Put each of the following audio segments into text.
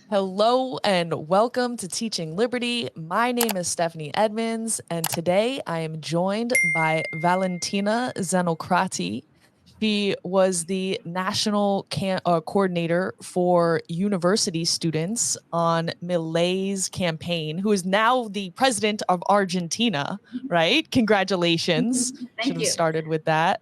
Hello and welcome to Teaching Liberty. My name is Stephanie Edmonds, and today I am joined by Valentina Zenocrati. She was the national coordinator for university students on Milei's campaign, who is now the president of Argentina, right? Congratulations. Should Thank have you. started with that.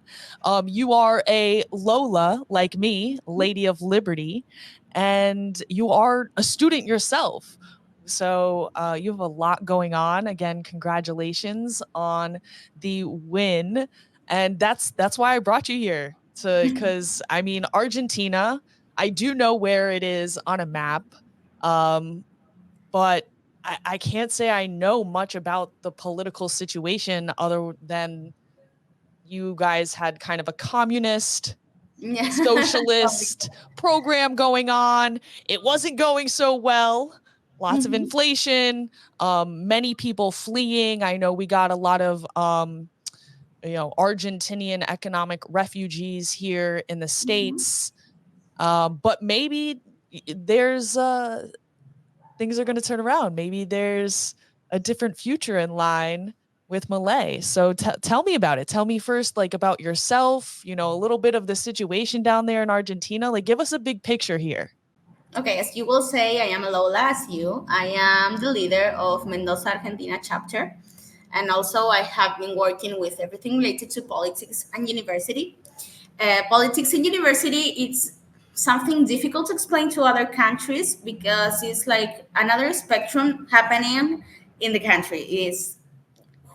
You are a Lola, like me, Lady of Liberty, and you are a student yourself. So you have a lot going on. Again, congratulations on the win, and that's why I brought you here. Because I mean, Argentina, I do know where it is on a map, um, but I can't say I know much about the political situation other than you guys had kind of a communist Yeah. socialist program going on. It wasn't going so well. Lots of Mhm. inflation, many people fleeing. I know we got a lot of Argentinian economic refugees here in the Mhm. States. But maybe there's things are going to turn around. Maybe there's a different future in line with Milei. So tell me about it. Tell me first, like, about yourself, a little bit of the situation down there in Argentina. Like, give us a big picture here. Okay, as you will say, I am Lola, as you. I am the leader of Mendoza, Argentina chapter. And also, I have been working with everything related to politics and university. Politics in university, it's something difficult to explain to other countries because it's like another spectrum happening in the country. Is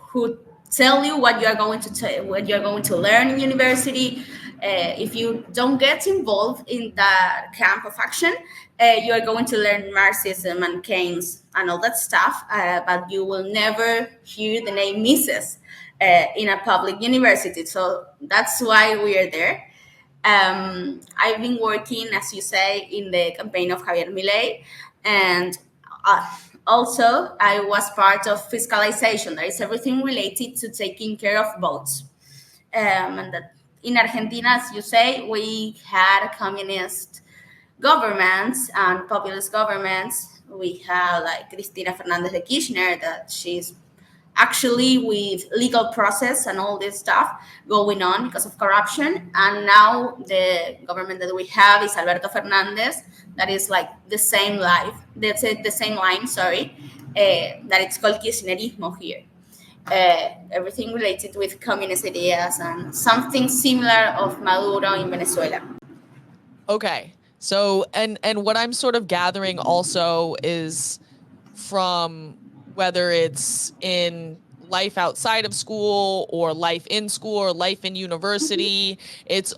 who tell you what you are going to what you are going to learn in university. If you don't get involved in that camp of action, you are going to learn Marxism and Keynes and all that stuff, but you will never hear the name Mises in a public university. So that's why we are there. I've been working, as you say, in the campaign of Javier Milei, and uh, also I was part of fiscalization. That is everything related to taking care of votes. And that in Argentina, as you say, we had communist governments and populist governments. We have like Cristina Fernandez de Kirchner, that she's actually with legal process and all this stuff going on because of corruption. And now the government that we have is Alberto Fernandez, that is like the same life, that's it, the same line, sorry, that it's called Kirchnerismo here. Everything related with communist ideas and something similar of Maduro in Venezuela. Okay. So and what I'm sort of gathering also is from whether it's in life outside of school or life in school or life in university, it's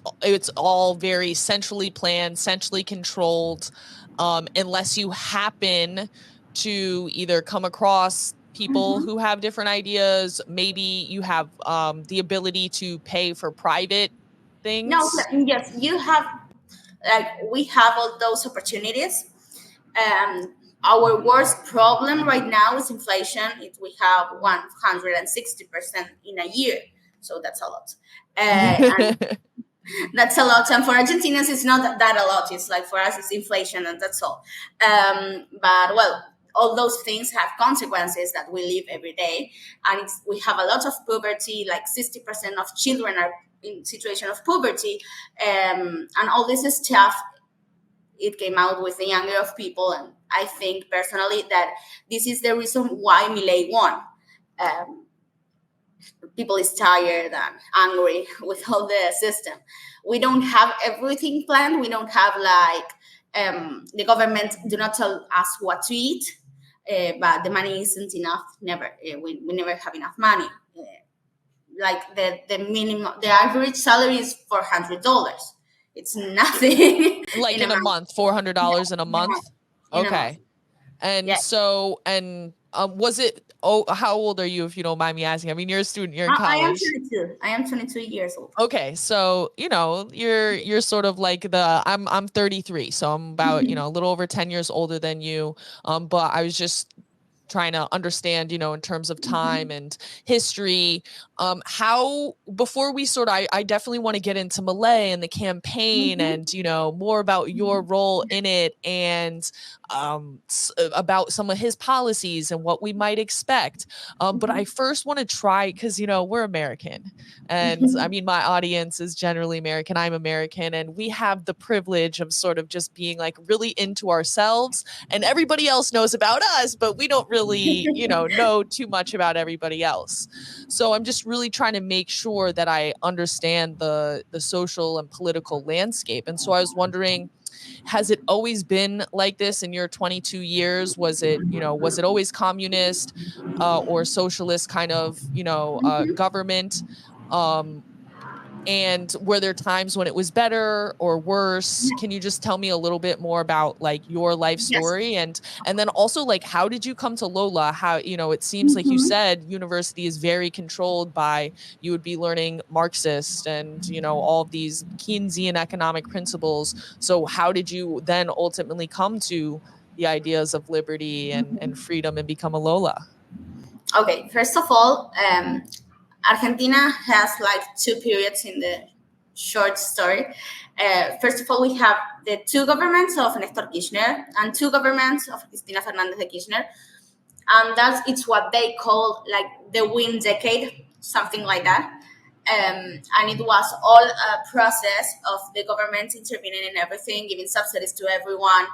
all very centrally planned, centrally controlled, unless you happen to either come across people Mhm. who have different ideas. Maybe you have the ability to pay for private No, things. yes, you have, like, we have all those opportunities. Our worst problem right now is inflation. We have 160% in a year, so that's a lot. And that's a lot. And for Argentinians, it's not that a lot. It's like for us, it's inflation, and that's all. But well, all those things have consequences that we live every day, and we have a lot of poverty. Like 60% of children are in situation of poverty, and all this stuff. It came out with the anger of people, and I think personally that this is the reason why Milei won. Um, People is tired and angry with all the system. We don't have everything planned. We don't have like the government do not tell us what to eat, but the money isn't enough. Never, we never have enough money. Like the minimum, the average salary is $400. It's nothing Like in a in a month. month, $400 in a In a month. month. In a month. Okay. And Yeah. so, and was it? Oh, how old are you, if you don't mind me asking? I mean, you're a student. You're in I am college. 22. I am 22 years old. Okay, so you're sort of like I'm 33, so I'm about a little over 10 years older than you. But I was just trying to understand, in terms of time and history, how, before we I definitely want to get into Milei and the campaign and, more about your role in it and about some of his policies and what we might expect. But I first want to try, because, we're American. And I mean, my audience is generally American. I'm American. And we have the privilege of sort of just being like really into ourselves, and everybody else knows about us, but we don't really, know too much about everybody else. So I'm just really trying to make sure that I understand the social and political landscape. And so I was wondering, has it always been like this in your 22 years? Was it always communist or socialist kind of, government? And were there times when it was better or worse? Can you just tell me a little bit more about like your life Yes. story? And then also, like, how did you come to Lola? How, it seems like you said university is very controlled by, you would be learning Marxist and, all of these Keynesian economic principles. So how did you then ultimately come to the ideas of liberty and freedom and become a Lola? Okay, first of all, Argentina has like two periods in the short story. First of all, we have the two governments of Nestor Kirchner and two governments of Cristina Fernandez de Kirchner, and it's what they call like the win decade, something like that. And it was all a process of the government intervening in everything, giving subsidies to everyone,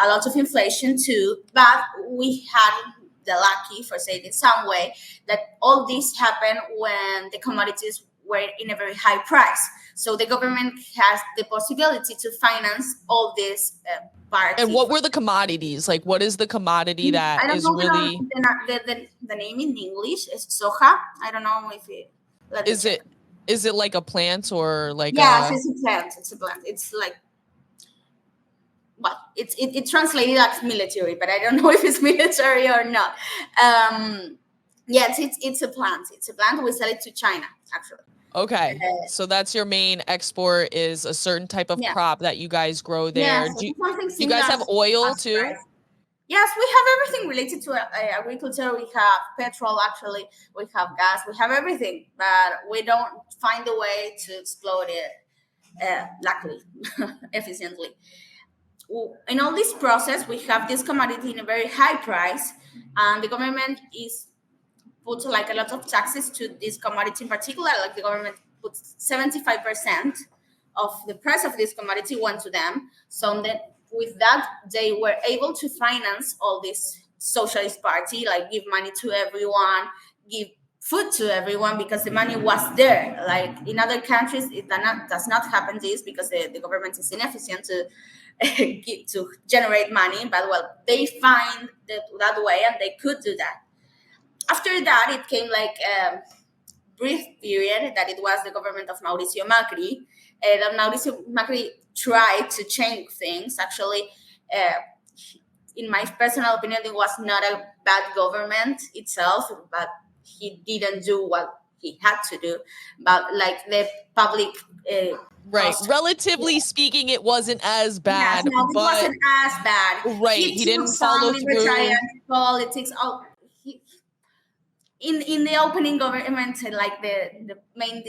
a lot of inflation too. But we had the lucky, for saying in some way, that all this happened when the commodities were in a very high price. So the government has the possibility to finance all this party. And what were the commodities? Like, what is the commodity that I don't is know really the name in English is soja. I don't know if it. Is it like a plant or like it's a plant. It's a plant. It's like, well, it translated as military, but I don't know if it's military or not. Yes, it's a plant. It's a plant. We sell it to China, actually. Okay, so that's your main export, is a certain type of crop that you guys grow there. So do you guys have oil too? Rice. Yes, we have everything related to agriculture. We have petrol, actually. We have gas. We have everything, but we don't find a way to exploit it, luckily, efficiently. In all this process, we have this commodity in a very high price, and the government is put like a lot of taxes to this commodity in particular. Like the government puts 75% of the price of this commodity went to them. So that with that, they were able to finance all this socialist party, like give money to everyone, give food to everyone, because the money was there. Like in other countries, it does not happen this, because the government is inefficient to generate money. But well, they find that way, and they could do that. After that, it came like a brief period that it was the government of Mauricio Macri. And Mauricio Macri tried to change things. Actually, in my personal opinion, it was not a bad government itself, but he didn't do what he had to do. But like the public, right, relatively speaking, it wasn't as bad. Yes, no, it wasn't as bad. Right, he didn't follow through. Politics. In the opening government, like the main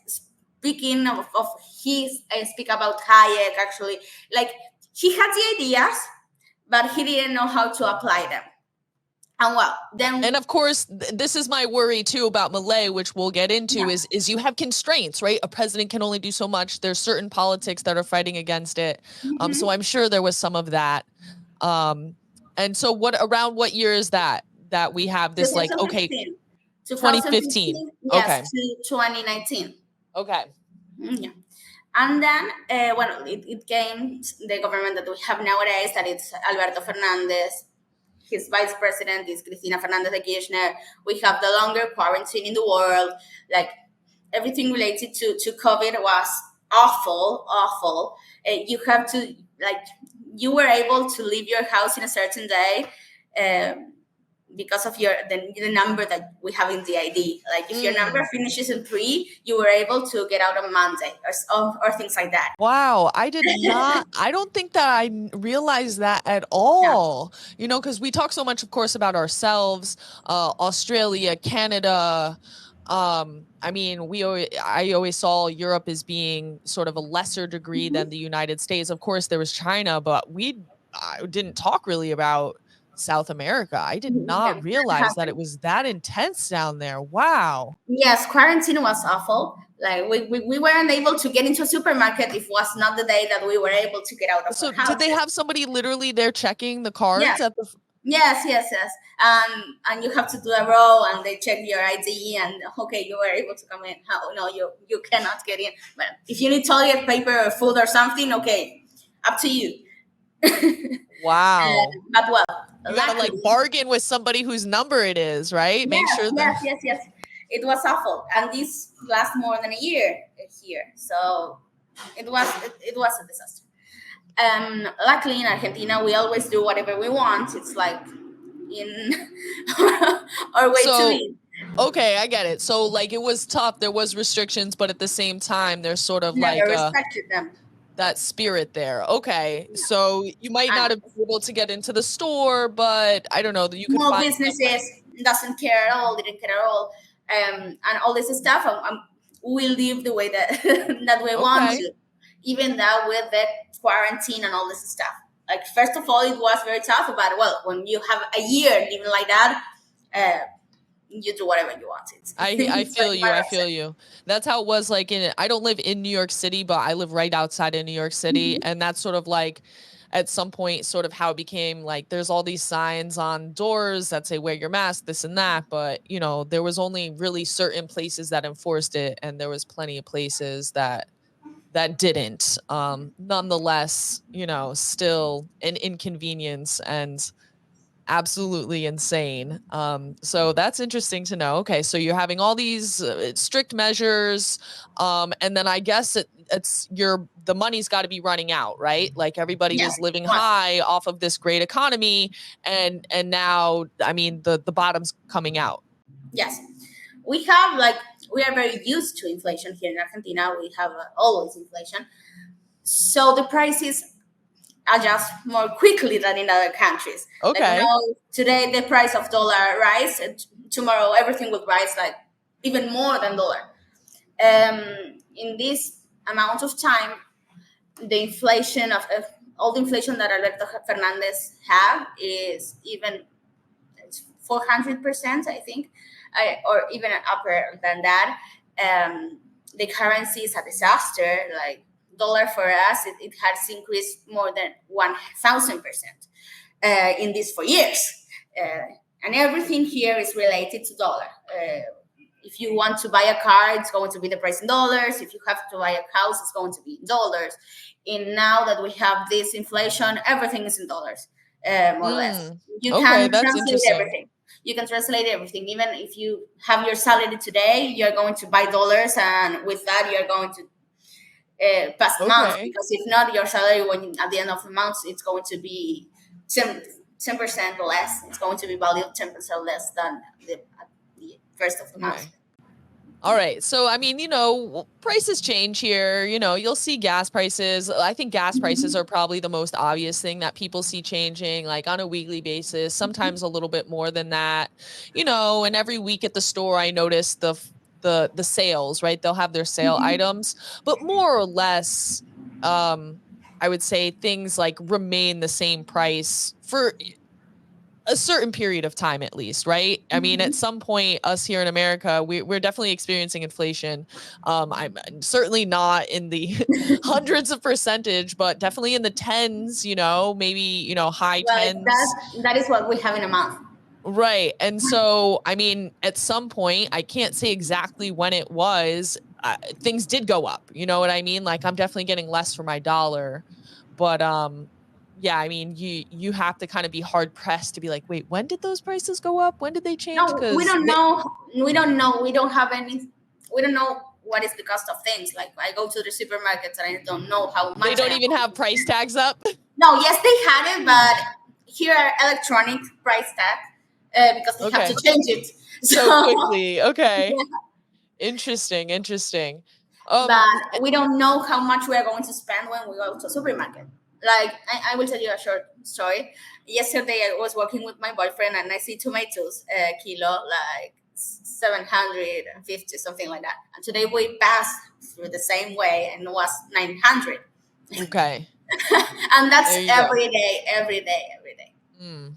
speaking of he speak about Hayek, actually, like he had the ideas, but he didn't know how to apply them. And well, then, and of course, this is my worry too about Milei, which we'll get into, is you have constraints, right? A president can only do so much. There's certain politics that are fighting against it. So I'm sure there was some of that. And so around what year is that we have this, like, okay, 2015. Yes, okay, to 2019. Okay. Yeah. And then it came the government that we have nowadays, that it's Alberto Fernandez. His vice president is Cristina Fernandez de Kirchner. We have the longer quarantine in the world. Like everything related to COVID was awful. You have to, like, you were able to leave your house in a certain day. because of the number that we have in the ID. Like if your number finishes in 3, you were able to get out on Monday or things like that. Wow, I don't think that I realized that at Yeah. all. Because we talk so much, of course, about ourselves, Australia, Canada. I mean, I always saw Europe as being sort of a lesser degree than the United States. Of course, there was China, but I didn't talk really about South America. I did not realize that it was that intense down there. Wow. Yes, quarantine was awful. Like we weren't able to get into a supermarket if it was not the day that we were able to get out of So our did they houses. have somebody literally there checking the Yes, cards at the yes. And you have to do a row, and they check your ID, and okay, you were able to come in. How? No, you cannot get in. But if you need toilet paper or food or something, okay, up to you. Wow. But well, You gotta like luckily, bargain with somebody whose number it is, right? Make sure that yes. It was awful, and this lasts more than a year here, so it was a disaster. Luckily in Argentina, we always do whatever we want. It's like in our way to so live. okay, I get it. So like it was tough. There was restrictions, but at the same time, there's sort of Never like respected them. that spirit there. Okay. So you might not And have been able to get into the store, but I don't know that you could small find businesses doesn't care at all, didn't care at all, and all this stuff. We live the way that that we want okay. to, even though with the quarantine and all this stuff. Like first of all, it was very tough. But well, when you have a year living like that, uh, you do whatever you want. I It's like feel a you. matter I of feel you. That's how it was like I don't live in New York City, but I live right outside of New York City. And that's sort of like at some point sort of how it became like there's all these signs on doors that say wear your mask, this and that. But there was only really certain places that enforced it, and there was plenty of places that didn't. Nonetheless, still an inconvenience and absolutely insane. So that's interesting to know. Okay, so you're having all these strict measures, and then I guess the money's got to be running out, right? Like everybody yes. was living Well, high off of this great economy, and now I mean the bottom's coming out. yes. We have like we are very used to inflation here in Argentina. We have always inflation, so the prices adjust more quickly than in other countries. Like Okay. today the price of dollar rise, and tomorrow everything will rise like even more than dollar. In this amount of time, the inflation of all the inflation that Alberto Fernandez have is even 400%, I think, or even upper than that. The currency is a disaster. Like dollar for us, it has increased more than 1,000% in these 4 years, and everything here is related to dollar. If you want to buy a car, it's going to be the price in dollars. If you have to buy a house, it's going to be in dollars. And now that we have this inflation, everything is in dollars, more or less. You Okay, can that's translate interesting. everything. You can translate everything. Even if you have your salary today, you're going to buy dollars, and with that, you're going to past months, Okay. because if not, your salary when at the end of the month it's going to be 10% less. It's going to be valued 10% less than at the first of the month. Okay. All right. So, I mean, prices change here. You'll see gas prices. I think gas prices are probably the most obvious thing that people see changing, like on a weekly basis, sometimes a little bit more than that. And every week at the store, I notice the sales, right? They'll have their sale items, but more or less, I would say things like remain the same price for a certain period of time at least, right? I mean, at some point, us here in America, we're definitely experiencing inflation. I'm certainly not in the hundreds of percentage, but definitely in the tens, maybe, high Well, tens. that is what we have in a month. Right. And so, I mean, at some point, I can't say exactly when it was, things did go up. You know what I mean? Like I'm definitely getting less for my dollar, but yeah, I mean, you have to kind of be hard pressed to be like, wait, when did those prices go up? When did they change? No, we Because don't know. We don't know. We don't have any. We don't know what is the cost of things. Like I go to the supermarkets and I don't know how they much I don't am. even have price tags up. No, yes, they had it, but here are electronic price tag. because they have to Okay. change it. So So, quickly. Okay. yeah. Interesting. But we don't know how much we are going to spend when we go to a supermarket. Like, I will tell you a short story. Yesterday, I was working with my boyfriend, and I see tomatoes kilo like 750, something like that. And today we passed through the same way, and it was 900. Okay. And that's There you go. every day. Mm.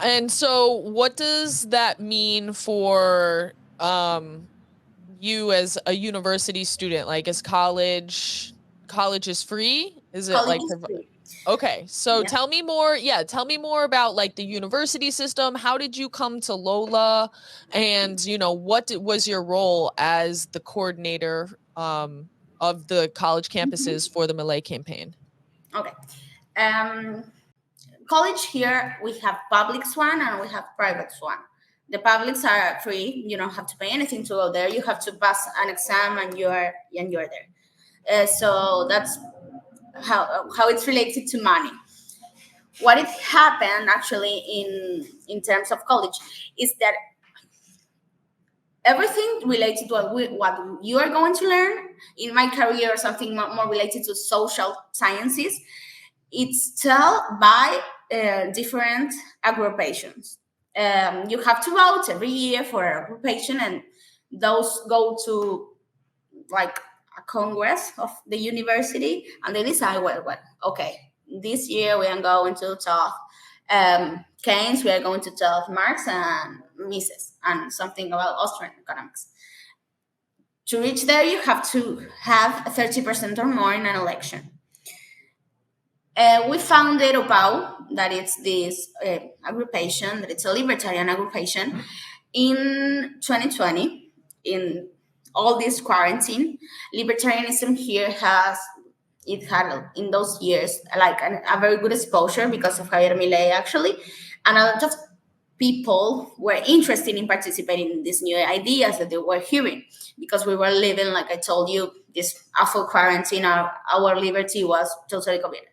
And so what does that mean for you as a university student? Like, is college is free? Is it College like is free. okay, so Yeah. tell me more about like the university system. How did you come to Lola? And was your role as the coordinator of the college campuses Mhm. for the Milei campaign? Okay. Um, College here, we have public one and we have private one. The publics are free. You don't have to pay anything to go there. You have to pass an exam, and you're there. So that's how it's related to money. What it happened actually in terms of college is that everything related to what you are going to learn in my career, or something more related to social sciences, it's taught by different agrupations. You have to vote every year for an agrupation, and those go to like a congress of the university, and they decide, well, okay, this year we are going to talk Keynes, we are going to talk Marx and Mises, and something about Austrian economics. To reach there, you have to have 30% or more in an election. We founded UPAU, that it's this agrupation, that it's a libertarian agrupation, in 2020. In all this quarantine, libertarianism here had in those years like a very good exposure because of Javier Milei, actually, and a lot of people were interested in participating in these new ideas that they were hearing, because we were living, like I told you, this awful quarantine. Our liberty was totally covered.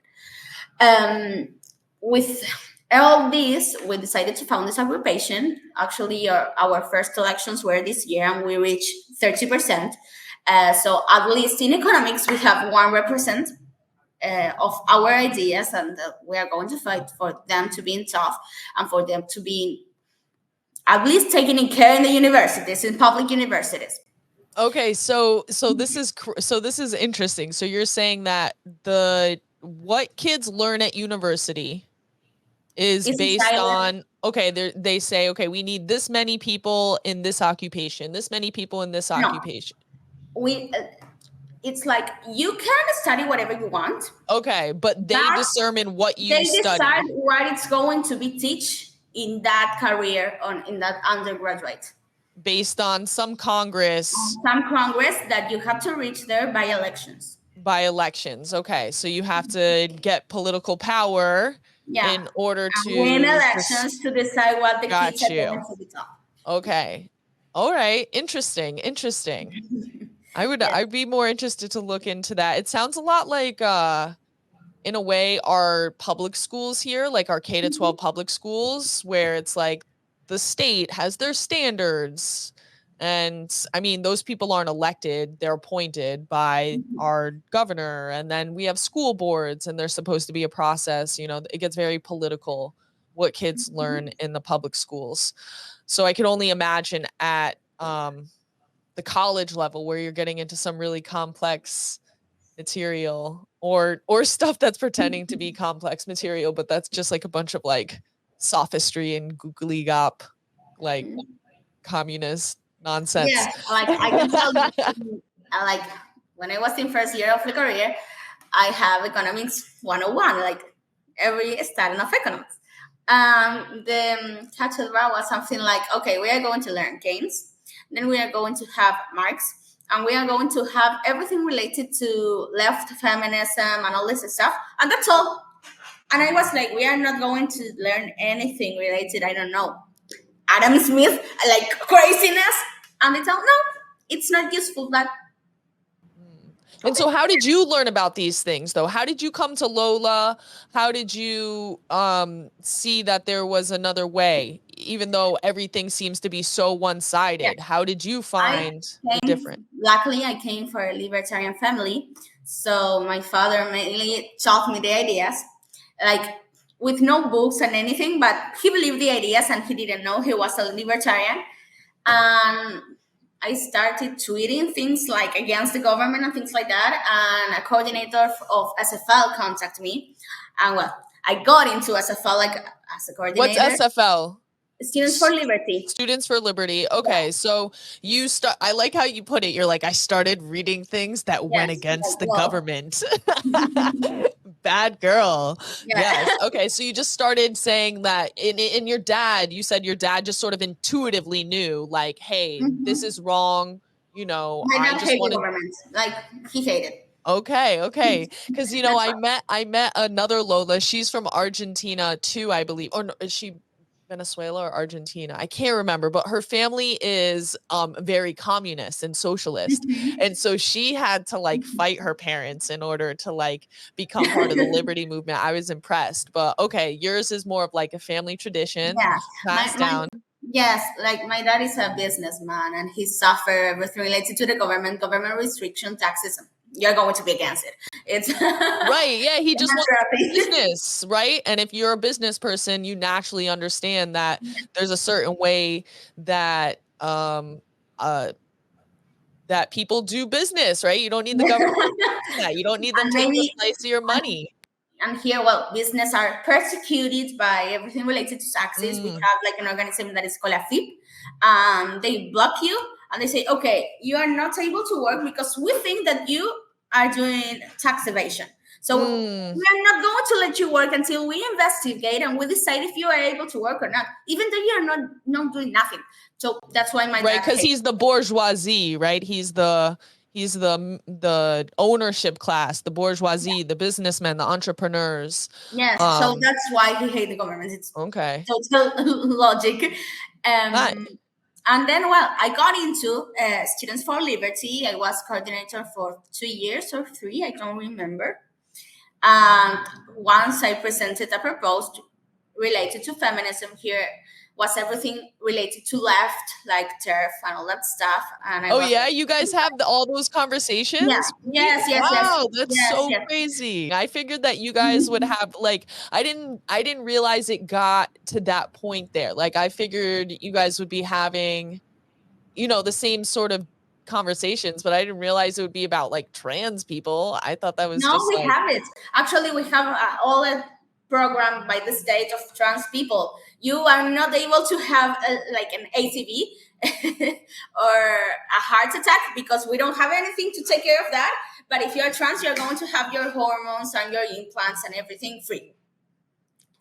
With all this, we decided to found this agrupation. Actually, our first elections were this year, and we reached 30%. So at least in economics, we have one represent of our ideas, and we are going to fight for them to be in tough, and for them to be at least taken in care in the universities, in public universities. Okay, so this is interesting. So you're saying that what kids learn at university is It's based decided. on, okay, they say, okay, we need this many people in this occupation, this many people in this No, occupation. we. It's like you can study whatever you want, Okay, but they but determine what you they decide study what it's going to be teach in that career, in that undergraduate. based on some Congress Some congress that you have to reach there by elections. by elections. Okay, so you have to get political power Yeah, in order and win to elections to decide what the kids got are going you. to be taught. Okay. All right. Interesting. Yes. I'd be more interested to look into that. It sounds a lot like in a way our public schools here, like our K to 12 public schools, where it's like the state has their standards. And I mean, those people aren't elected, they're appointed by our governor. And then we have school boards, and there's supposed to be a process. It gets very political what kids learn in the public schools. So I can only imagine at the college level where you're getting into some really complex material, or stuff that's pretending to be complex material, but that's just like a bunch of like sophistry and googly gop, like communist nonsense. Yeah, like I can tell you, like when I was in first year of the career, I have economics 101, like every student of economics. The cathedra was something like, okay, we are going to learn Keynes, then we are going to have Marx, and we are going to have everything related to left feminism and all this stuff, and that's all. And I was like, we are not going to learn anything related, I don't know, Adam Smith, like craziness. And they tell, no, it's not useful. That Mm. And so how did you learn about these things, though? How did you come to Lola? How did you see that there was another way, even though everything seems to be so one-sided? How did you find the difference? Luckily, I came for a libertarian family. So my father mainly taught me the ideas, like with no books and anything, but he believed the ideas and he didn't know he was a libertarian. And I started tweeting things like against the government and things like that. And a coordinator of SFL contacted me. And well, I got into SFL like as a coordinator. What's SFL? Students for Liberty. Students for Liberty. Okay, so you start. I like how you put it. You're like, I started reading things that went against the government. Bad girl. Yes. Okay, so you just started saying that in your dad. You said your dad just sort of intuitively knew, like, hey, this is wrong. You know, My dad hated government. Like he hated. Okay. Because I met another Lola. She's from Argentina too, I believe. Or no, is she Venezuela or Argentina? I can't remember, but her family is very communist and socialist. And so she had to like fight her parents in order to like become part of the liberty movement. I was impressed. But okay, yours is more of like a family tradition passed down. Yes, like my dad is a businessman and he suffered everything related to the government restriction, taxes. You're going to be against it. It's right. Yeah, he just wants business, right? And if you're a business person, you naturally understand that there's a certain way that that people do business, right? You don't need the government. You don't need them taking a slice of your money. And here, well, business are persecuted by everything related to taxes. We have like an organization that is called a FIP. They block you and they say, okay, you are not able to work because we think that you are doing tax evasion. So we are not going to let you work until we investigate and we decide if you are able to work or not, even though you are not doing nothing. So that's why my dad because he's the bourgeoisie, right? He's the ownership class, the bourgeoisie, the businessmen, the entrepreneurs. Yes, so that's why he hates the government. It's okay. Total logic. And then, well, I got into Students for Liberty. I was coordinator for 2 years or 3, I don't remember. And once I presented a proposal related to feminism, here was everything related to left, like TERF and all that stuff. And you guys have all those conversations? Yeah. Yes. Wow, that's crazy. I figured that you guys would have like, I didn't realize it got to that point there. Like I figured you guys would be having, the same sort of conversations, but I didn't realize it would be about like trans people. I thought that was we have it. Actually, we have all a program by the state of trans people. You are not able to have like an ATV or a heart attack because we don't have anything to take care of that. But if you're trans, you're going to have your hormones and your implants and everything free.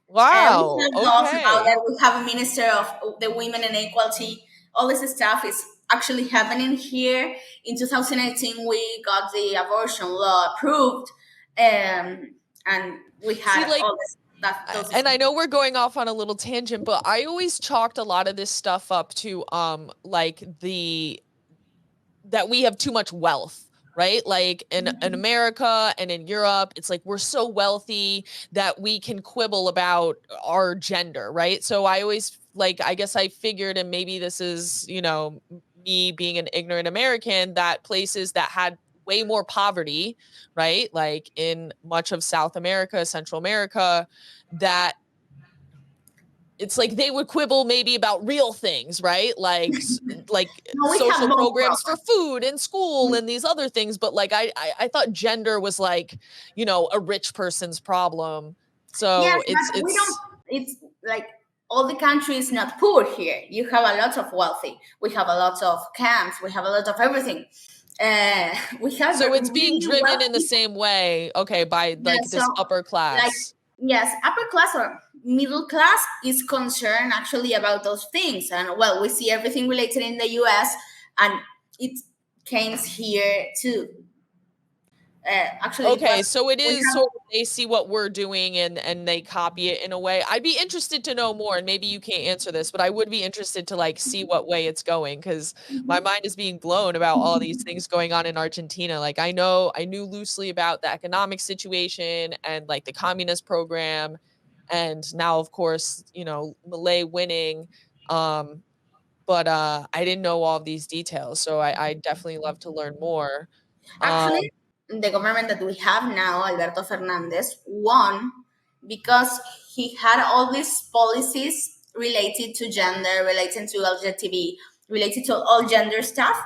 Wow. We about that. We have a minister of the women and equality. All this stuff is actually happening here. In 2018, we got the abortion law approved, and we had all this stuff. And I know we're going off on a little tangent, but I always chalked a lot of this stuff up to like that we have too much wealth. Right? Like in America and in Europe, it's like we're so wealthy that we can quibble about our gender, right? So I always I guess I figured, and maybe this is, me being an ignorant American, that places that had way more poverty, right? Like in much of South America, Central America, that it's like they would quibble maybe about real things, right? Like social programs for food and school and these other things. But like I thought gender was like, a rich person's problem. So it's like all the country is not poor here. You have a lot of wealthy. We have a lot of camps. We have a lot of everything. We have so it's being driven in the same way, by like this upper class. Yes, upper class or middle class is concerned actually about those things. And well, we see everything related in the US and it came here too. Actually, Okay, so it we is have. sort of they see what we're doing and they copy it in a way. I'd be interested to know more, and maybe you can't answer this, but I would be interested to like see what way it's going because my mind is being blown about all these things going on in Argentina. Like I knew loosely about the economic situation and like the communist program, and now of course, Milei winning. But I didn't know all of these details, so I definitely love to learn more. Actually, Um, the government that we have now, Alberto Fernandez, won because he had all these policies related to gender, related to LGTB, related to all gender stuff,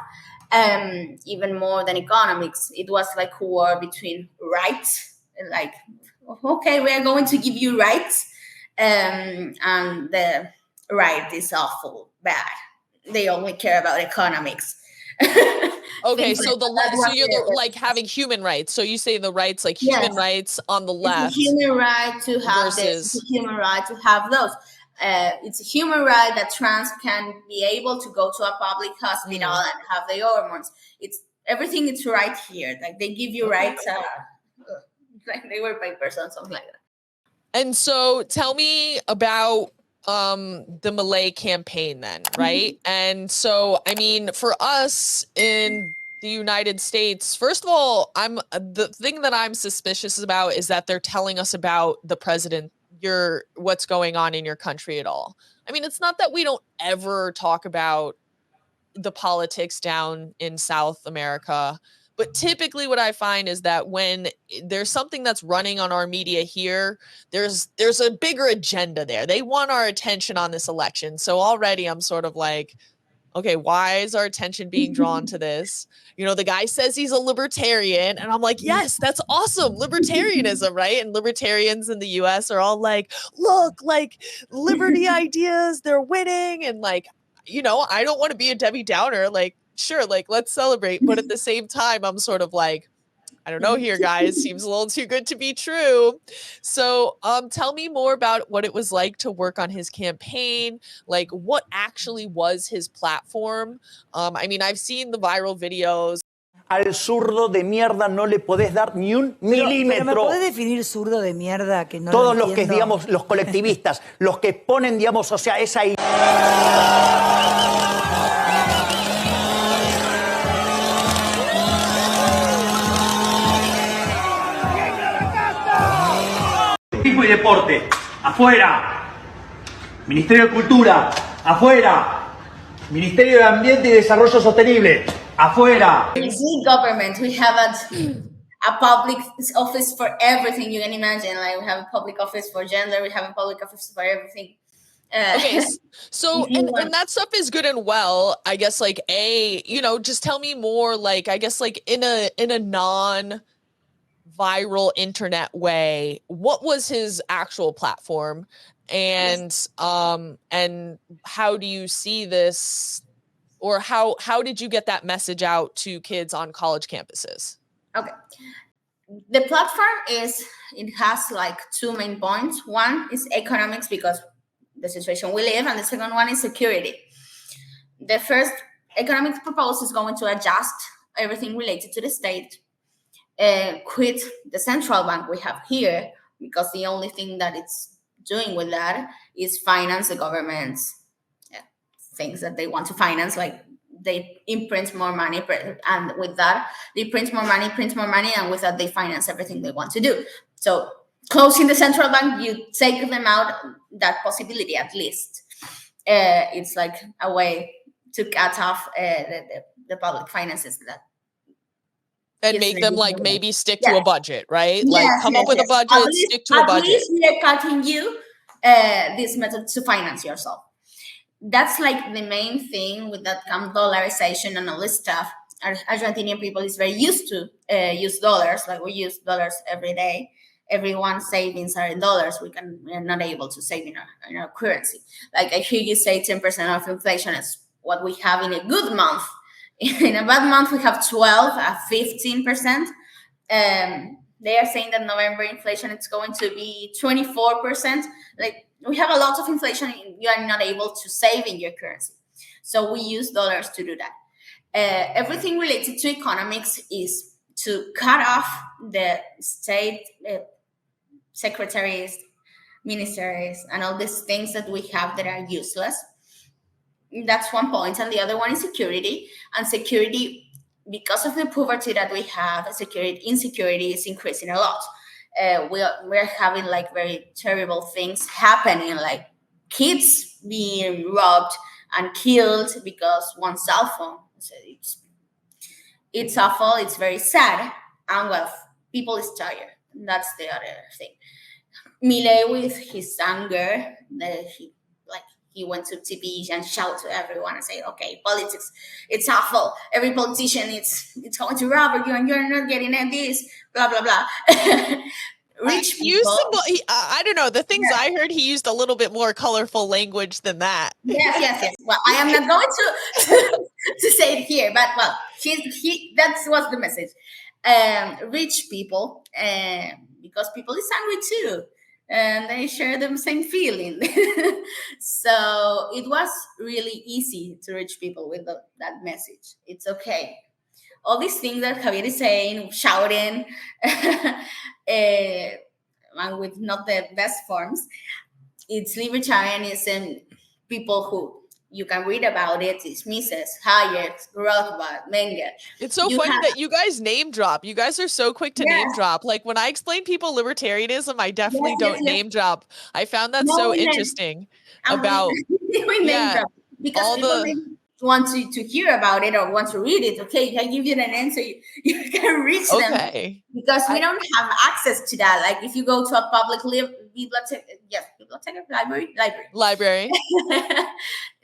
even more than economics. It was like a war between rights, like, okay, we are going to give you rights, and the right is awful, bad. They only care about economics. Okay, Things like so that so was you're like having human rights. So you say the rights like yes, human rights on the it's a left human right to have this. It's versus a human right to have those. It's a human right that trans can be able to go to a public hospital mm, and have their hormones. It's everything. It's right here. Like they give you okay. rights. Like they were papers or something like that. And so tell me about the Malay campaign then, right? And so I mean for us in the United States, first of all, the thing that I'm suspicious about is that they're telling us about the president, what's going on in your country at all. I mean, it's not that we don't ever talk about the politics down in South America. But typically what I find is that when there's something that's running on our media here, there's a bigger agenda there. They want our attention on this election. So already I'm sort of like, okay, why is our attention being drawn to this? The guy says he's a libertarian, and I'm like, yes, that's awesome. Libertarianism, right? And libertarians in the US are all like, look, like liberty ideas, they're winning. And like, I don't want to be a Debbie Downer. Like, sure, like let's celebrate. But at the same time, I'm sort of like, I don't know here, guys. Seems a little too good to be true. So, tell me more about what it was like to work on his campaign. Like, what actually was his platform? I mean, I've seen the viral videos. Al zurdo de mierda no le podés dar ni un milímetro. Pero ¿me podés definir zurdo de mierda que no Todos lo los que, entiendo? digamos, los colectivistas, los que ponen, digamos, o sea, esa... Y deporte, afuera. Ministerio de Cultura, afuera. Ministerio de Ambiente y Desarrollo Sostenible, afuera. In the government, we have a public office for everything you can imagine. Like we have a public office for gender, we have a public office for everything. Okay, so and that stuff is good and well. I guess like just tell me more. Like I guess like in a non viral internet way, what was his actual platform, and how do you see this, or how did you get that message out to kids on college campuses? Okay, the platform it has like two main points. One is economics because the situation we live, and the second one is security. The first economics proposal is going to adjust everything related to the state, quit the central bank we have here, because the only thing that it's doing with that is finance the government's things that they want to finance, like they imprint more money, and with that they print more money, and with that they finance everything they want to do. So closing the central bank, you take them out that possibility at least. It's like a way to cut off the public finances that And make them like maybe stick to a budget, right? Like Yes, come yes, up with yes. a budget, stick to a budget. At least we are cutting you this method to finance yourself. That's like the main thing with that dollarization and all this stuff. Argentinian people is very used to use dollars. Like we use dollars every day. Everyone's savings are in dollars. We're not able to save in our currency. Like I hear you say 10% of inflation is what we have in a good month. In a bad month, we have 12, 15%. They are saying that November inflation is going to be 24%. Like we have a lot of inflation, you are not able to save in your currency. So we use dollars to do that. Everything related to economics is to cut off the state secretaries, ministers, and all these things that we have that are useless. That's one point. And the other one is security. And security, because of the poverty that we have, insecurity is increasing a lot. We're having like very terrible things happening, like kids being robbed and killed because one cell phone. So it's awful. It's very sad. And well, people is tired. That's the other thing. Milei, with his anger, he went to TV and shout to everyone and say, "Okay, politics, it's awful. Every politician, it's going to rob you, and you're not getting at this, blah blah blah." Rich people. I don't know. The things I heard, he used a little bit more colorful language than that. Yes. Well, I am not going to say it here, but well, that was the message. Rich people, because people is angry too, and they share the same feeling. So it was really easy to reach people with that message. It's okay. All these things that Javier is saying, shouting, and with not the best forms, it's libertarianism. People who you can read about it is Mises, Hayek, Rothbard, Menger. It's so funny that you guys name drop. You guys are so quick to name drop. Like when I explain people libertarianism, I definitely don't name drop. I found that so interesting about we name drop because people want to hear about it or want to read it. Okay, I give you an answer, you can reach them because we don't have access to that. Like if you go to a public library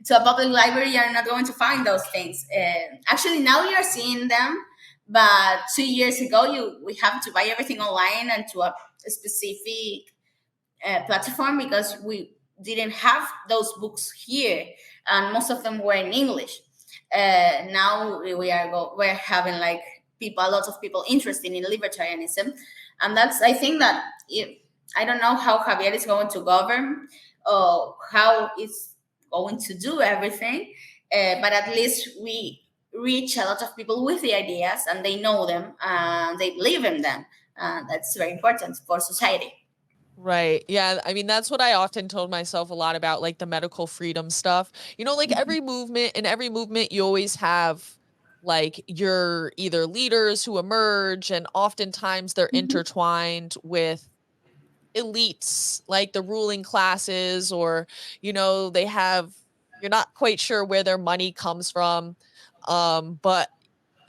to a public library, you're not going to find those things. Actually, now you're seeing them, but 2 years ago, we have to buy everything online and to a specific platform because we didn't have those books here, and most of them were in English. Now we're having like a lot of people interested in libertarianism, and I think that I don't know how Javier is going to govern or how it's going to do everything, but at least we reach a lot of people with the ideas and they know them and they believe in them. That's very important for society. Right. Yeah. I mean, that's what I often told myself a lot about, like the medical freedom stuff. You know, like in every movement, you always have like your either leaders who emerge, and oftentimes they're intertwined with elites, like the ruling classes, or, you know, you're not quite sure where their money comes from. But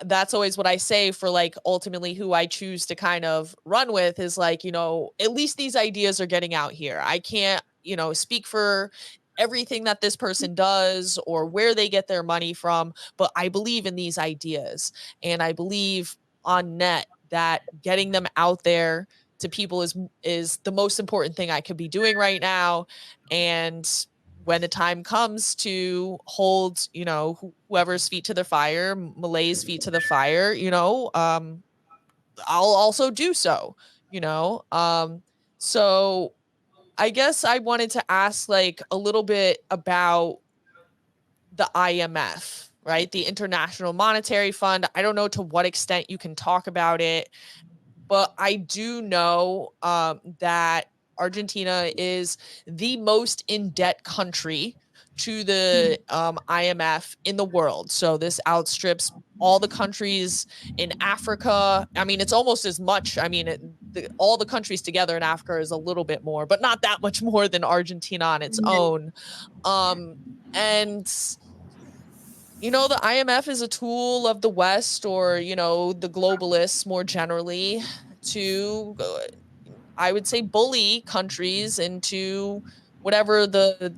that's always what I say for like ultimately who I choose to kind of run with is like, you know, at least these ideas are getting out here. I can't, you know, speak for everything that this person does or where they get their money from, but I believe in these ideas, and I believe on net that getting them out there to people is the most important thing I could be doing right now. And when the time comes to hold, you know, whoever's feet to the fire, Milei's feet to the fire, you know, I'll also do so, you know. So I guess I wanted to ask like a little bit about the IMF, right? The International Monetary Fund. I don't know to what extent you can talk about it, but I do know that Argentina is the most in debt country to the IMF in the world. So this outstrips all the countries in Africa. I mean, it's almost as much. I mean, all the countries together in Africa is a little bit more, but not that much more than Argentina on its own. And you know, the IMF is a tool of the West, or, you know, the globalists more generally, to, I would say, bully countries into whatever the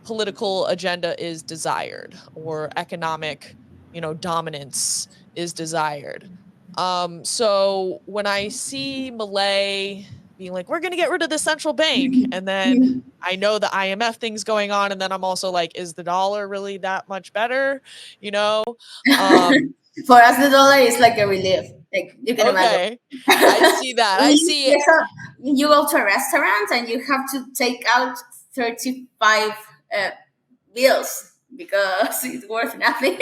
political agenda is desired, or economic, you know, dominance is desired. So when I see Milei being like, we're going to get rid of the central bank, and then I know the IMF thing's going on, and then I'm also like, is the dollar really that much better? You know? For us, the dollar is like a relief. Like you can imagine. I see that. I see it. You go to a restaurant and you have to take out 35 bills because it's worth nothing.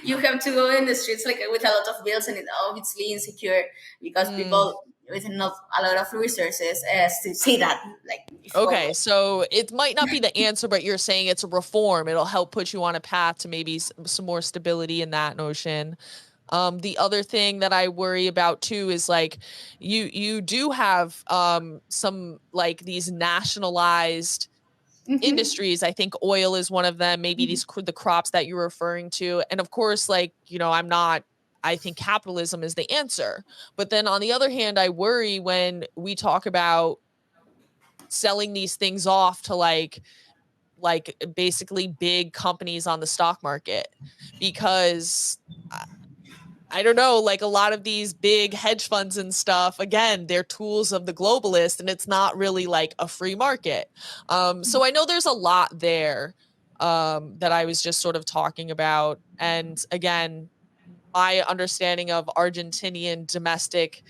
You have to go in the streets like with a lot of bills, and it's obviously insecure because people with not a lot of resources to see that. Like, okay, so it might not be the answer, but you're saying it's a reform. It'll help put you on a path to maybe some more stability in that notion. The other thing that I worry about too is like you do have some like these nationalized industries. I think oil is one of them, maybe the crops that you're referring to. And of course, like, I think capitalism is the answer. But then on the other hand, I worry when we talk about selling these things off to like basically big companies on the stock market, because I don't know, like a lot of these big hedge funds and stuff, again, they're tools of the globalist, and it's not really like a free market. So I know there's a lot there that I was just sort of talking about. And again, my understanding of Argentinian domestic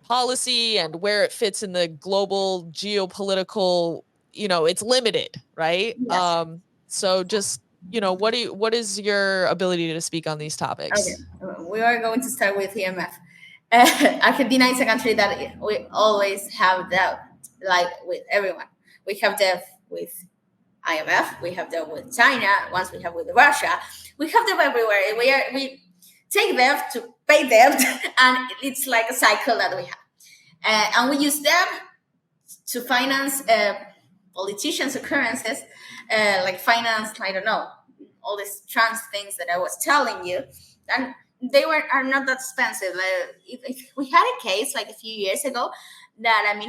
policy and where it fits in the global geopolitical, it's limited, right? Yes. So just, what is your ability to speak on these topics? Okay, we are going to start with EMF. Argentina is a country that we always have debt, like with everyone. We have debt with IMF, we have debt with China, once we have with Russia, we have debt everywhere. We take debt to pay debt, and it's like a cycle that we have. And we use them to finance politicians' occurrences, like finance, I don't know, all these trans things that I was telling you. And they are not that expensive. If we had a case like a few years ago that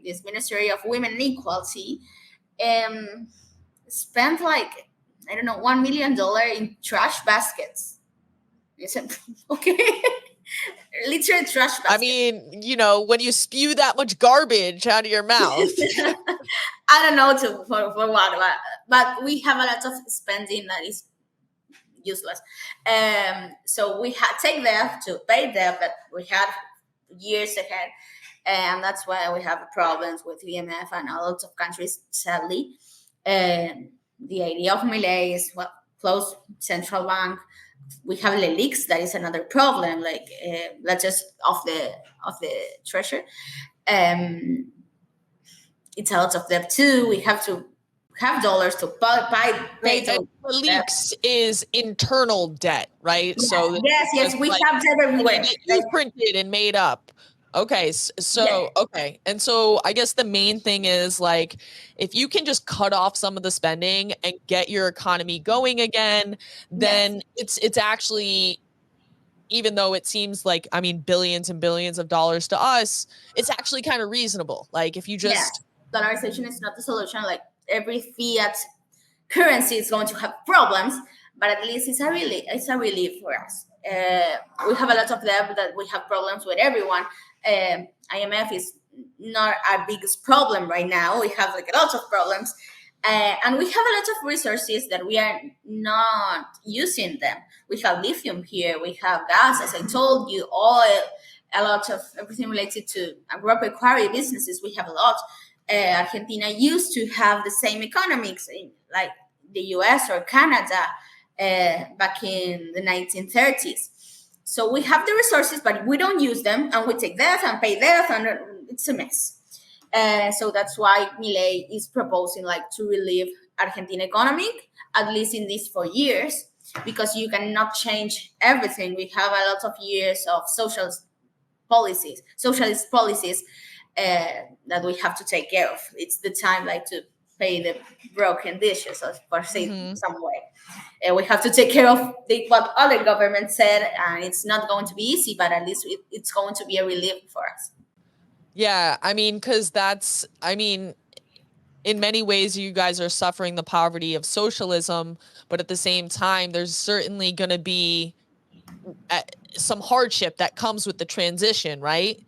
this Ministry of Women and Equality, spent like, I don't know, $1 million in trash baskets. You said, okay. Literally trash baskets. I mean, when you spew that much garbage out of your mouth. I don't know for what, but we have a lot of spending that is useless. So we take debt to pay debt that we had years ahead, and that's why we have problems with EMF and a lot of countries, sadly. The idea of Milei is close central bank. We have LELIX, that is another problem. Like that's just of the treasure. It's a lot of debt too. We have to have dollars to pay. LELIX is internal debt, right? Yeah. So yes, we have debt everywhere. You printed and made up. Okay, so okay, and so I guess the main thing is like, if you can just cut off some of the spending and get your economy going again, then it's actually, even though it seems like, billions and billions of dollars to us, it's actually kind of reasonable. Like if you just dollarization is not the solution. Like every fiat currency is going to have problems, but at least it's a relief for us. We have a lot of debt that we have problems with everyone. IMF is not our biggest problem right now. We have like a lot of problems, and we have a lot of resources that we are not using them. We have lithium here, we have gas, as I told you, oil, a lot of everything related to agropecuary businesses. We have a lot. Argentina used to have the same economics like the US or Canada back in the 1930s. So we have the resources, but we don't use them, and we take debt and pay debt, and it's a mess. So that's why Milei is proposing like to relieve Argentina economy, at least in these 4 years, because you cannot change everything. We have a lot of years of socialist policies that we have to take care of. It's the time like to pay the broken dishes, or say some way. We have to take care of what other governments said, and it's not going to be easy, but at least it's going to be a relief for us. Yeah, because in many ways, you guys are suffering the poverty of socialism, but at the same time, there's certainly going to be some hardship that comes with the transition, right?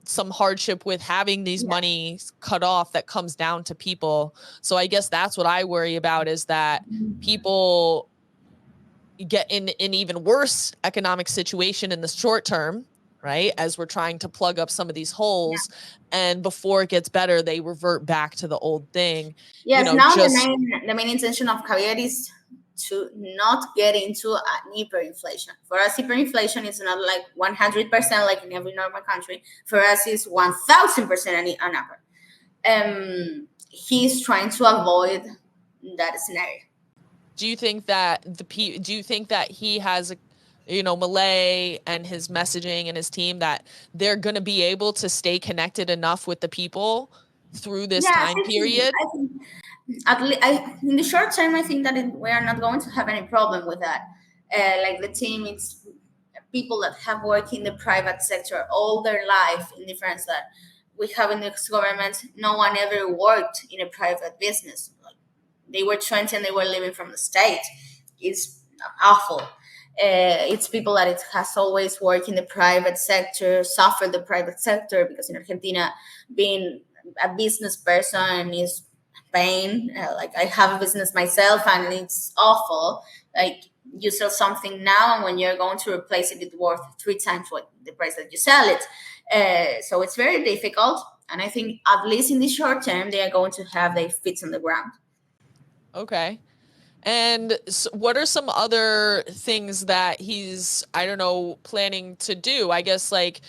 Some hardship with having these monies cut off that comes down to people. So I guess that's what I worry about, is that people get in an even worse economic situation in the short term, right? As we're trying to plug up some of these holes, and before it gets better, they revert back to the old thing. Yes, now the main intention of Javier is to not get into an hyperinflation. For us, hyperinflation is not like 100% like in every normal country. For us, it's 1,000% an upper. He's trying to avoid that scenario. Do you think that he has Milei and his messaging and his team, that they're going to be able to stay connected enough with the people through this time period? I think in the short term, I think that we are not going to have any problem with that. Like the team, it's people that have worked in the private sector all their life, in difference that we have in this government. No one ever worked in a private business. Like, they were 20 and they were living from the state. It's awful. It's people that it has always worked in the private sector, suffered the private sector, because in Argentina, being a business person is pain. Like, I have a business myself and it's awful. Like, you sell something now, and when you're going to replace it, it's worth 3 times what the price that you sell it. So it's very difficult. And I think at least in the short term, they are going to have their feet on the ground. Okay. And so what are some other things that he's, I don't know, planning to do? I guess, like,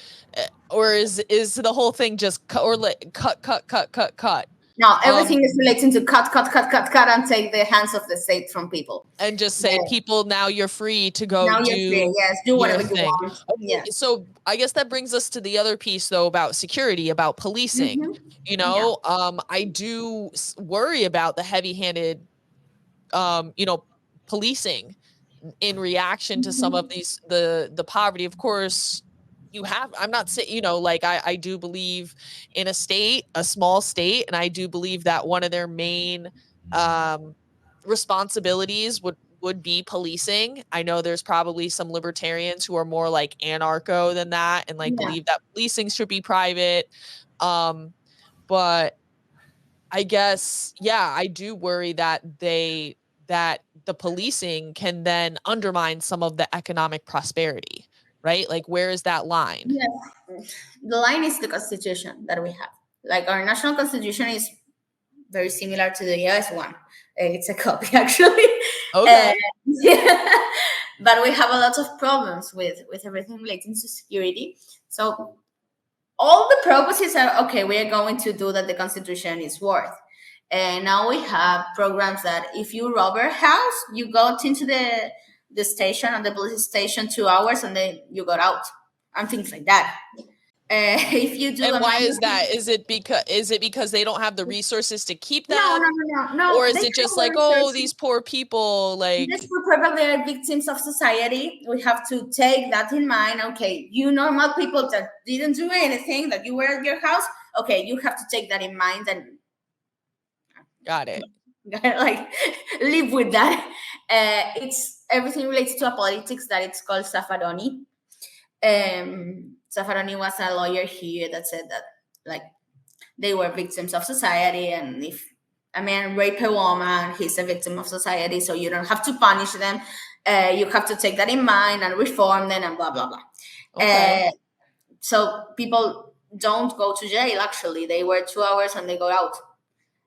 or is the whole thing just cut? No, everything is relating to cut, and take the hands of the state from people. And just say, people, now you're free to go now do you're free. Yes, do whatever you want. Okay. Yes. So I guess that brings us to the other piece, though, about security, about policing. I do worry about the heavy-handed policing in reaction to some of these, the poverty. Of course, I'm not saying, I do believe in a small state, and I do believe that one of their main responsibilities would be policing. I know there's probably some libertarians who are more like anarcho than that, and believe that policing should be private. But I guess, I do worry that the policing can then undermine some of the economic prosperity, right? Like, where is that line? Yes. The line is the Constitution that we have. Like, our national Constitution is very similar to the US one. It's a copy, actually. Okay. But we have a lot of problems with everything relating to security. So all the purposes are, okay, we are going to do that the Constitution is worth. And now we have programs that if you rob a house, you go into the station, and the police station 2 hours, and then you got out, and things like that. If you do, and why is that? Is it because they don't have the resources to keep them? No. Or is it just like, oh, these poor people, like, these poor people, they are victims of society. We have to take that in mind. Okay, you normal people that didn't do anything, that you were at your house, okay, you have to take that in mind and got it. Like, live with that. It's everything related to a politics that it's called Zaffaroni. Zaffaroni was a lawyer here that said that, like, they were victims of society, and if a man rape a woman, he's a victim of society, so you don't have to punish them. You have to take that in mind and reform them, and blah blah blah. Okay. So people don't go to jail. Actually, they work 2 hours and they go out.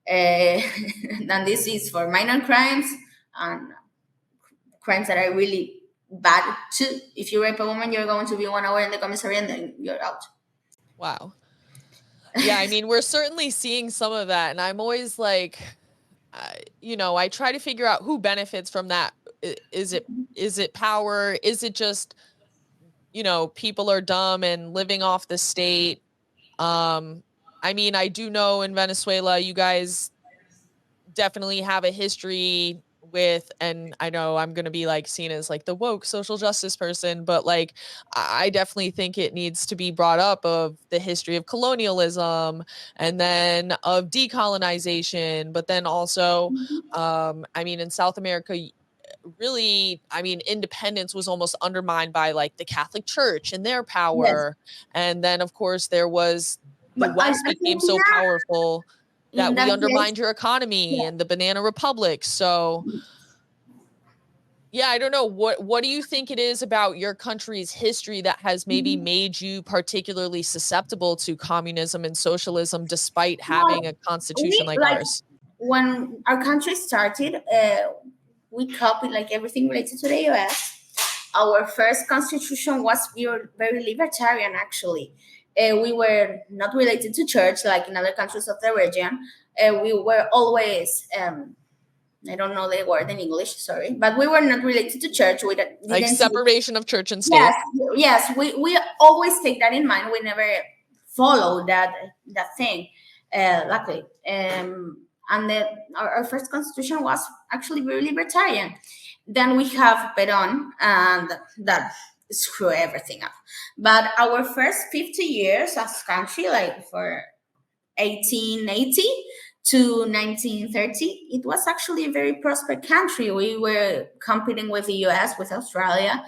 And this is for minor crimes and crimes that are really bad too. If you rape a woman, you're going to be 1 hour in the commissary and then you're out. Wow. Yeah, I mean, we're certainly seeing some of that, and I'm always like, I try to figure out who benefits from that. Is it power? Is it just, people are dumb and living off the state? I mean, I do know in Venezuela, you guys definitely have a history with, and I know I'm going to be like seen as like the woke social justice person, but like, I definitely think it needs to be brought up of the history of colonialism, and then of decolonization, but then also, I mean, in South America, really, I mean, independence was almost undermined by like the Catholic Church and their power. Yes. And then of course there was, the West became so powerful that we undermined your economy and the banana republic. So, Yeah, I don't know. What do you think it is about your country's history that has maybe made you particularly susceptible to communism and socialism despite having Well, a constitution we like like ours? when our country started, we copied like everything related to the US. Our first constitution was, we were very libertarian actually. We were not related to church like in other countries of the region. We were always I don't know the word in English, sorry, but we were not related to church. We Like didn't. separation of church and state. Yes, yes, we always take that in mind. We never follow that thing, luckily. And our first constitution was actually very libertarian. Then we have Peron, and that screw everything up. But our first 50 years as country, like for 1880 to 1930, it was actually a very prosperous country. We were competing with the US, with Australia.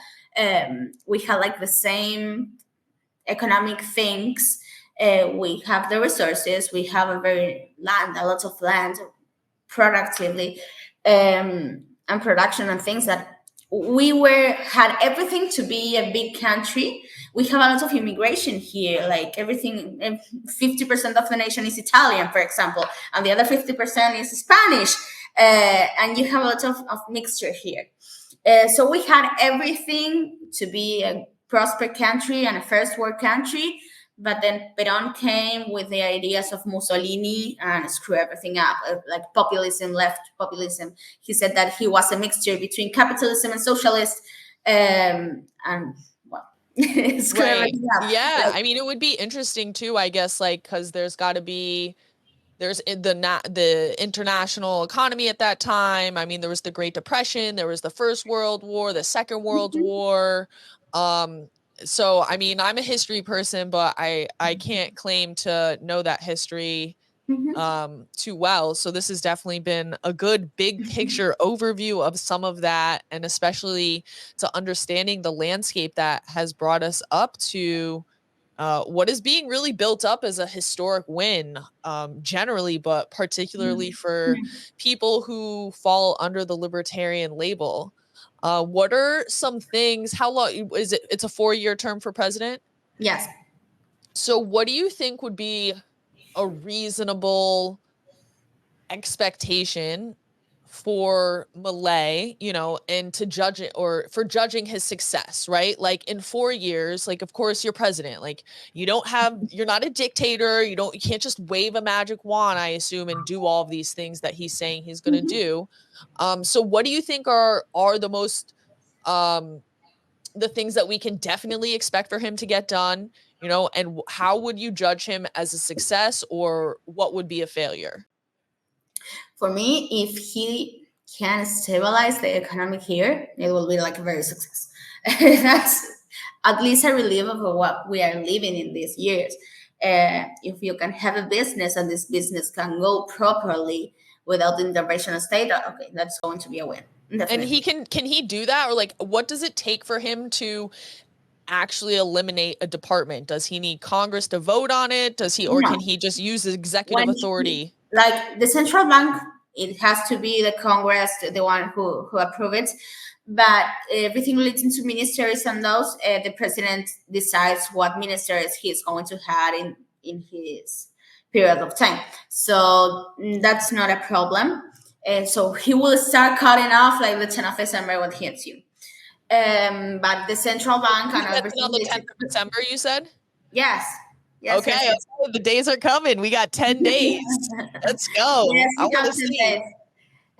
We had like the same economic things. We have the resources. We have a lot of land, productively, and production and things that we had everything to be a big country. We have a lot of immigration here, like everything. 50% of the nation is Italian, for example, and the other 50% is Spanish, and you have a lot of mixture here. So we had everything to be a prosperous country and a first world country. But then Peron came with the ideas of Mussolini and screw everything up, like populism, left populism. He said that he was a mixture between capitalism and socialist, and well, screw Right. everything up. Yeah. Like, I mean, it would be interesting too, I guess, like, because there's the international economy at that time. I mean, there was the Great Depression, there was the First World War, the Second World War. So I mean, I'm a history person, but I can't claim to know that history too well. So this has definitely been a good big picture overview of some of that, and especially to understanding the landscape that has brought us up to what is being really built up as a historic win, generally, but particularly for people who fall under the libertarian label. What are some things? How long is it? It's a 4-year term for president. yes. So, what do you think would be a reasonable expectation for Milei, and to judge it, or for judging his success, right? Like in 4 years, like, of course you're president, like you're not a dictator. You can't just wave a magic wand, I assume, and do all of these things that he's saying he's going to do. So what do you think are the most, the things that we can definitely expect for him to get done, and how would you judge him as a success, or what would be a failure? For me, if he can stabilize the economy here, it will be like a very success. That's at least a relief of what we are living in these years. If you can have a business and this business can go properly without the intervention of state, okay, that's going to be a win. Definitely. And can he do that? Or like, what does it take for him to actually eliminate a department? Does he need Congress to vote on it? Or No. can he just use his executive authority? Like the central bank, it has to be the Congress, the one who approve it. But everything relating to ministers and those, the president decides what ministers he's going to have in his period of time. So that's not a problem. So he will start cutting off like the 10th of December when he hits you. But the central bank and everything on the 10th of December, you said? Yes. Okay, yes. The days are coming. We got 10 days. Let's go. Yes, I want to see.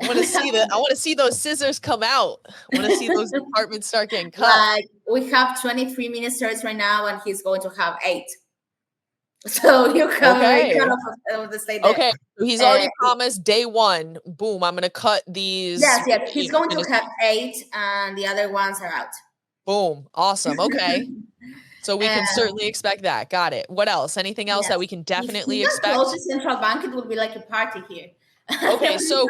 I want to see that. I want to see those scissors come out. I want to see those departments start getting cut. Like we have 23 ministers right now, and he's going to have 8. So you come of the state. Okay, so he's already promised day 1. Boom! I'm going to cut these. Yes. He's going to have 8, and the other ones are out. Boom! Awesome. Okay. So we can certainly expect that. Got it. What else? Anything else that we can definitely expect? Close to central bank, it will be like a party here. Okay, so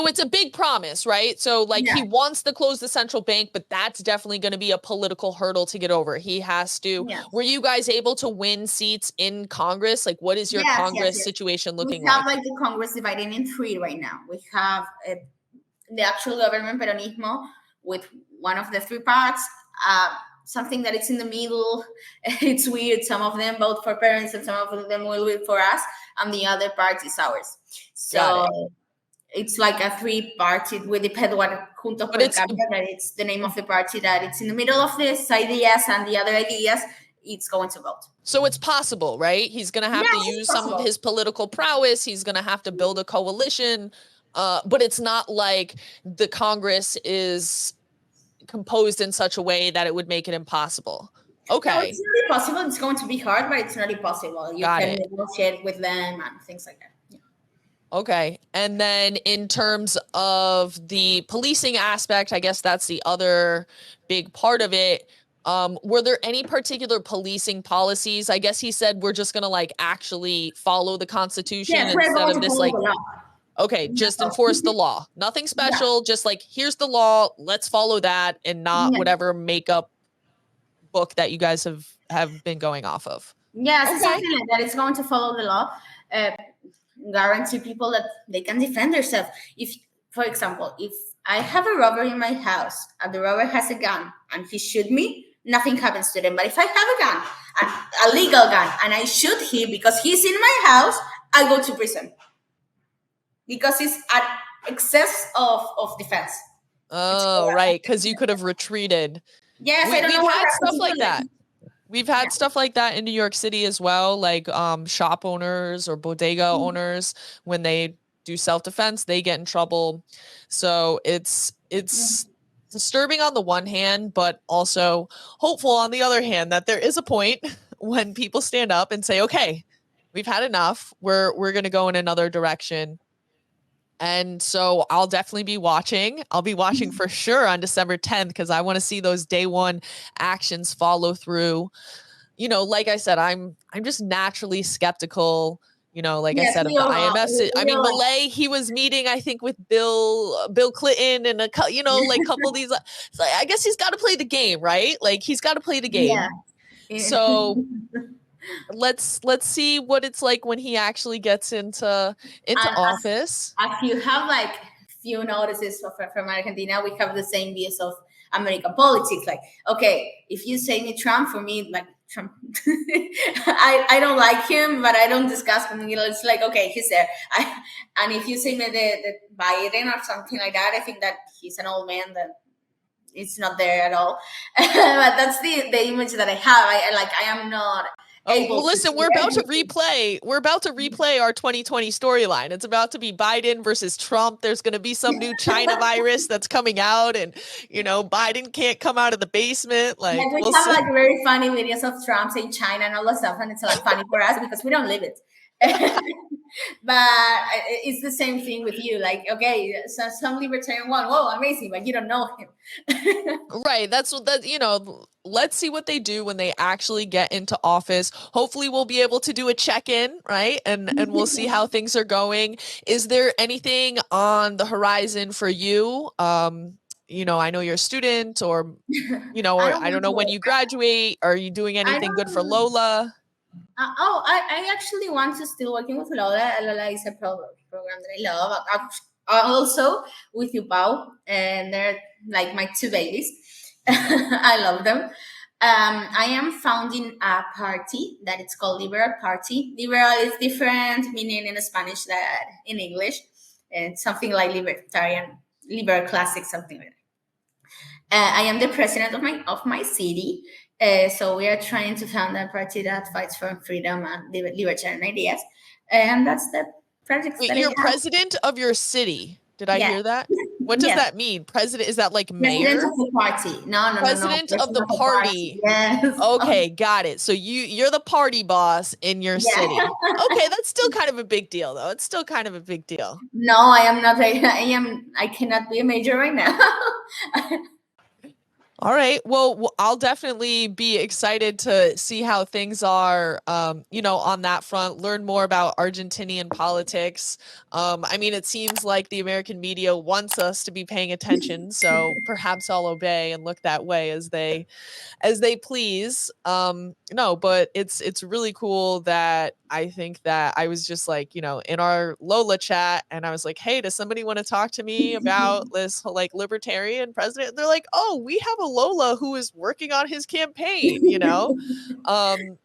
it's a big promise, right? So like he wants to close the central bank, but that's definitely going to be a political hurdle to get over. He has to. Yes. Were you guys able to win seats in Congress? Like, what is your Congress situation looking like? We have like the Congress divided in 3 right now. We have the actual government, Peronismo, with one of the three parts. Something that it's in the middle. It's weird. Some of them vote for parents and some of them will vote for us, and the other part is ours. So it's like a three-party. We depend what Juntos por el Cambio, that it's the name of the party that it's in the middle of this ideas, and the other ideas it's going to vote. So it's possible, right? He's going to have to use some of his political prowess. He's going to have to build a coalition. But it's not like the Congress is composed in such a way that it would make it impossible. Okay. No, it's not impossible. It's going to be hard, but it's not impossible. You can negotiate with them and things like that. Yeah. Okay. And then in terms of the policing aspect, I guess that's the other big part of it. Were there any particular policing policies? I guess he said we're just going to like actually follow the Constitution instead of this like, okay, just enforce the law. Nothing special. Just like, here's the law. Let's follow that and not whatever makeup book that you guys have been going off of. Yes, something like that. It's going to follow the law. Guarantee people that they can defend themselves. If, for example, if I have a robber in my house and the robber has a gun and he shoot me, nothing happens to them. But if I have a gun, a legal gun, and I shoot him because he's in my house, I go to prison. Because it's an excess of defense. Oh, right. Because you could have retreated. Yes, we've had stuff like that. We've had stuff like that in New York City as well, like shop owners or bodega owners, when they do self-defense, they get in trouble. So it's disturbing on the one hand, but also hopeful on the other hand that there is a point when people stand up and say, okay, we've had enough. We're going to go in another direction. And so I'll definitely be watching. I'll be watching for sure on December 10th because I want to see those day one actions follow through. You know, like I said, I'm just naturally skeptical. You know, like I said, of the IMF. I mean, Milei, he was meeting, I think, with Bill Clinton and a couple of these. So I guess he's got to play the game, right? Like he's got to play the game. Yeah. So let's see what it's like when he actually gets into office. As you have like few notices from Argentina, we have the same views of American politics. Like, okay, if you say me Trump, for me, like Trump, I don't like him, but I don't discuss him. You know, it's like, okay, he's there. And if you say me the Biden or something like that, I think that he's an old man that it's not there at all. But that's the image that I have. I am not. Well, listen, we're about to replay our 2020 storyline. It's about to be Biden versus Trump. There's going to be some new China virus that's coming out, and Biden can't come out of the basement. Like we have like very funny videos of Trump saying China and all that stuff, and it's like funny for us because we don't live it. But it's the same thing with you. Like, okay, so some libertarian one, whoa, amazing, but you don't know him. Right. That's what let's see what they do when they actually get into office. Hopefully we'll be able to do a check-in, right? And we'll see how things are going. Is there anything on the horizon for you? I know you're a student or I don't know when you graduate. Are you doing anything good for Lola? I actually want to still working with Lola. Lola is a program that I love. Also with UPAU, and they're like my two babies. I love them. I am founding a party that it's called Liberal Party. Liberal is different meaning in Spanish than in English. It's something like Libertarian, Liberal Classic, something like that. I am the president of my city. So we are trying to found a party that fights for freedom and libertarian ideas. And that's the project. Wait, you're president of your city. Did I hear that? What does that mean? President, is that like mayor? President of the party. No. President of the party. Yes. Okay, got it. So you're the party boss in your city. Okay, that's still kind of a big deal, though. It's still kind of a big deal. No, I am not. I cannot be a mayor right now. All right. Well, I'll definitely be excited to see how things are, on that front, learn more about Argentinian politics. I mean, it seems like the American media wants us to be paying attention, so perhaps I'll obey and look that way as they please. No, but it's really cool that I think that I was just like, in our Lola chat, and I was like, hey, does somebody want to talk to me about this like libertarian president? And they're like, oh, we have a Lola who is working on his campaign.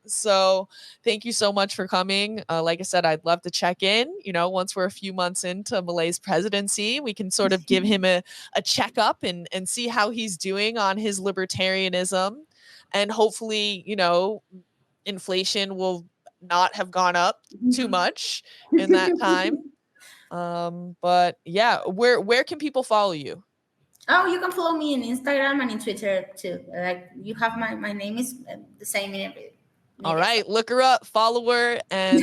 So thank you so much for coming. Like I said, I'd love to check in, once we're a few months into Milei's presidency, we can sort of give him a checkup and see how he's doing on his libertarianism. And hopefully, inflation will not have gone up too much in that time. But yeah, where can people follow you? Oh, you can follow me on Instagram and in Twitter too. Like you have my name is the same in every. All right, look her up, follow her, and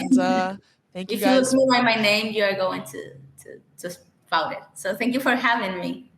thank you If you look guys. me by my name, you are going to found it. So thank you for having me.